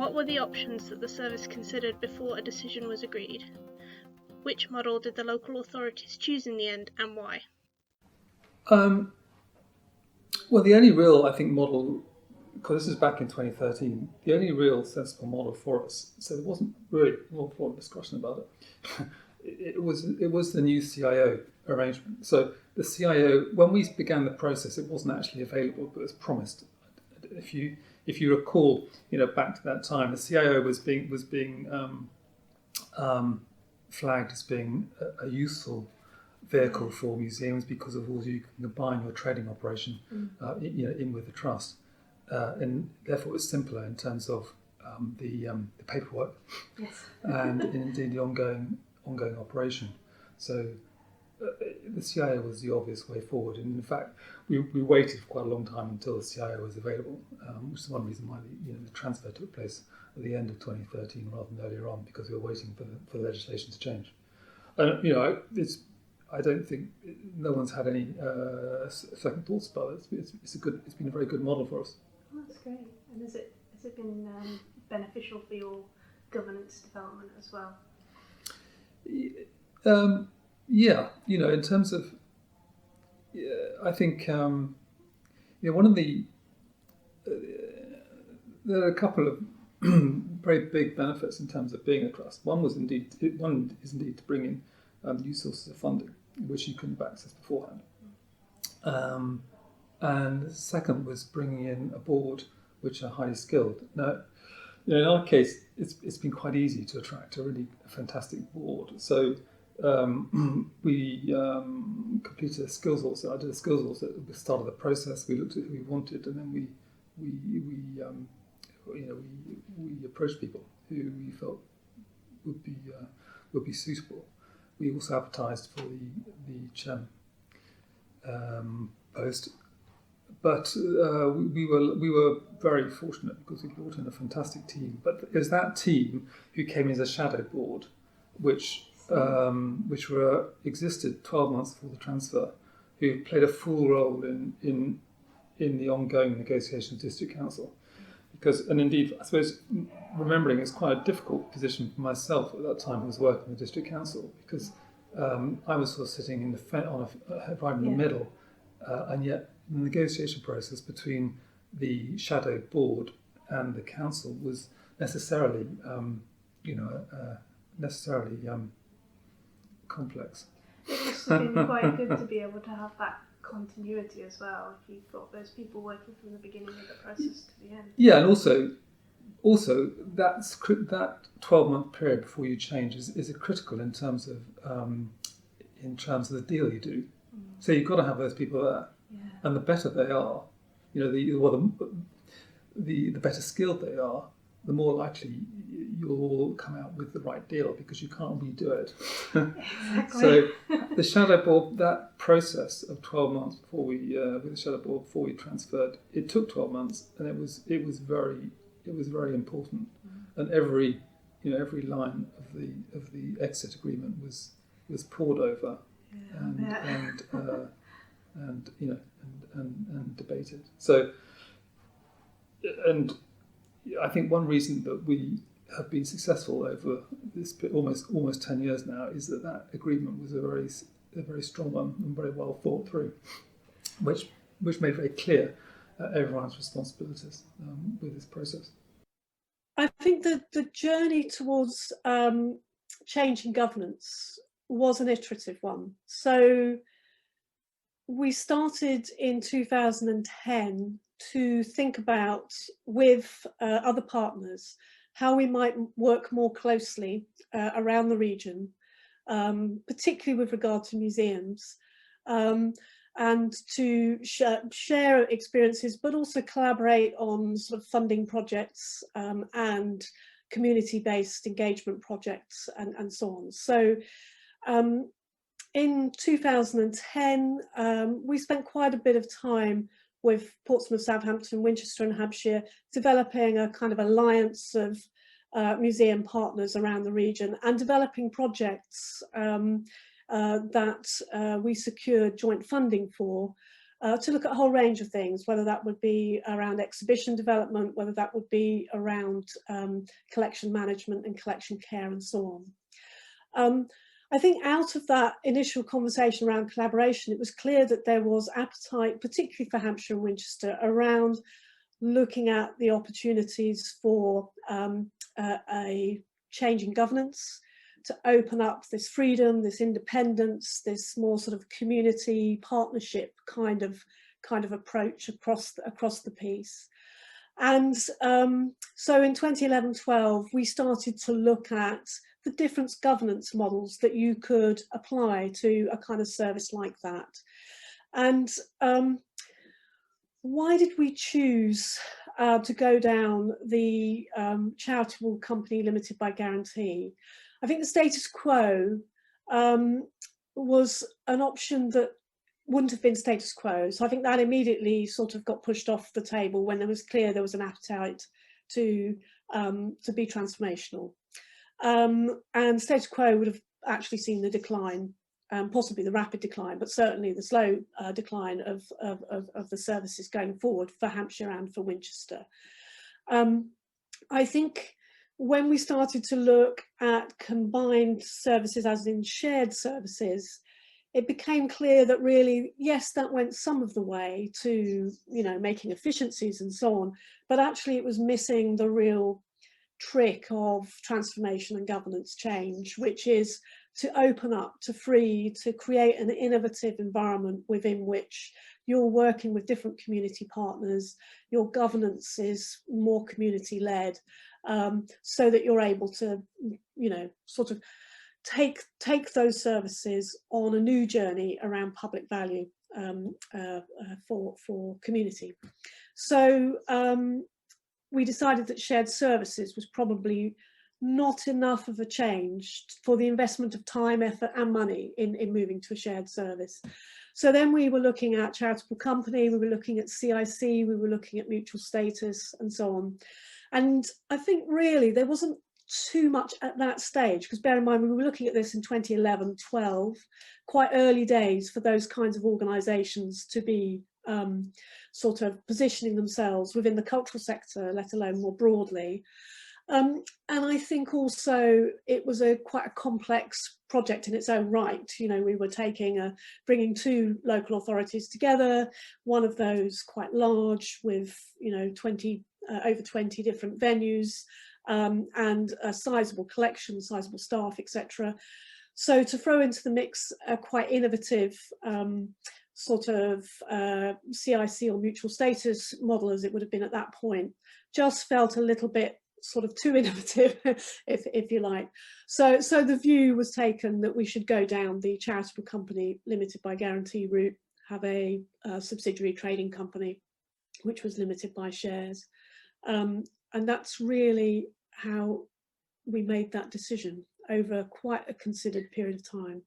What were the options that the service considered before a decision was agreed? Which model did the local authorities choose in the end, and why? Well, the only real, I think, model, because this is back in 2013, the only real sensible model for us, so there wasn't really an awful lot of discussion about it, it was the new CIO arrangement. So the CIO, when we began the process, it wasn't actually available, but it was promised. If you recall, back to that time, the CIO was being flagged as being a useful vehicle for museums because of all you can combine your trading operation, in with the trust, and therefore it's simpler in terms of the paperwork, yes, and indeed the ongoing operation. So the CIO was the obvious way forward, and in fact we waited for quite a long time until the CIO was available, which is one reason why the transfer took place at the end of 2013 rather than earlier on, because we were waiting for the legislation to change. I don't think no one's had any second thoughts about it. It's been a very good model for us. Oh, that's great. And has it been beneficial for your governance development as well? Yeah, in terms of, I think one of the there are a couple of very big benefits in terms of being a trust. One is indeed to bring in new sources of funding, which you couldn't have accessed beforehand. And the second was bringing in a board which are highly skilled. Now, in our case, it's been quite easy to attract a really fantastic board. So we completed a skills audit. I did a skills audit at the start of the process. We looked at who we wanted, and then we approached people who we felt would be suitable. We also advertised for the chairman post, but we were very fortunate because we brought in a fantastic team. But it was that team who came in as a shadow board, which existed 12 months before the transfer, who played a full role in the ongoing negotiations with District Council. And indeed, I suppose, remembering it's quite a difficult position for myself at that time, who was working in the District Council, because I was sort of sitting in right in the middle, and yet the negotiation process between the shadow board and the council was necessarily complex. It must have been quite good to be able to have that continuity as well, if you've got those people working from the beginning of the process to the end. Yeah, and also that 12-month period before you change is critical in terms of the deal you do. So you've got to have those people there, and the better they are, the better skilled they are, the more likely you'll come out with the right deal, because you can't redo it. Exactly. So the shadow board, that process of 12 months before with the shadow board before we transferred, it took 12 months, and it was very important. And every line of the exit agreement was pored over and debated. So, and I think one reason that we have been successful over this almost 10 years now is that agreement was a very strong one and very well thought through, which made very clear everyone's responsibilities with this process. I think that the journey towards changing governance was an iterative one. So we started in 2010 to think about, with other partners, how we might work more closely around the region, particularly with regard to museums, and to share experiences, but also collaborate on sort of funding projects and community-based engagement projects and so on. So in 2010, we spent quite a bit of time with Portsmouth, Southampton, Winchester and Hampshire, developing a kind of alliance of museum partners around the region and developing projects that we secured joint funding for, to look at a whole range of things, whether that would be around exhibition development, whether that would be around collection management and collection care and so on. I think out of that initial conversation around collaboration, it was clear that there was appetite, particularly for Hampshire and Winchester, around looking at the opportunities for a change in governance, to open up this freedom, this independence, this more sort of community partnership kind of approach across the piece. And so in 2011-12, we started to look at the different governance models that you could apply to a kind of service like that. And why did we choose to go down the charitable company limited by guarantee? I think the status quo was an option that wouldn't have been status quo. So I think that immediately sort of got pushed off the table when it was clear there was an appetite to be transformational. And status quo would have actually seen the decline, possibly the rapid decline, but certainly the slow decline of the services going forward for Hampshire and for Winchester. I think when we started to look at combined services, as in shared services, it became clear that really, yes, that went some of the way to, you know, making efficiencies and so on, but actually it was missing the real trick of transformation and governance change, which is to open up, to free, to create an innovative environment within which you're working with different community partners, your governance is more community-led, so that you're able to, you know, sort of take those services on a new journey around public value for community. So we decided that shared services was probably not enough of a change for the investment of time, effort and money in moving to a shared service. So then we were looking at charitable company, we were looking at CIC, we were looking at mutual status and so on. And I think really there wasn't too much at that stage, because bear in mind we were looking at this in 2011-12, quite early days for those kinds of organisations to be sort of positioning themselves within the cultural sector, let alone more broadly. And I think also it was quite a complex project in its own right. You know, we were bringing two local authorities together, one of those quite large with, you know, over 20 different venues, and a sizable collection, sizable staff, etc. So to throw into the mix a quite innovative sort of CIC or mutual status model, as it would have been at that point, just felt a little bit sort of too innovative, if you like. So the view was taken that we should go down the charitable company limited by guarantee route, have a subsidiary trading company, which was limited by shares. And that's really how we made that decision over quite a considered period of time.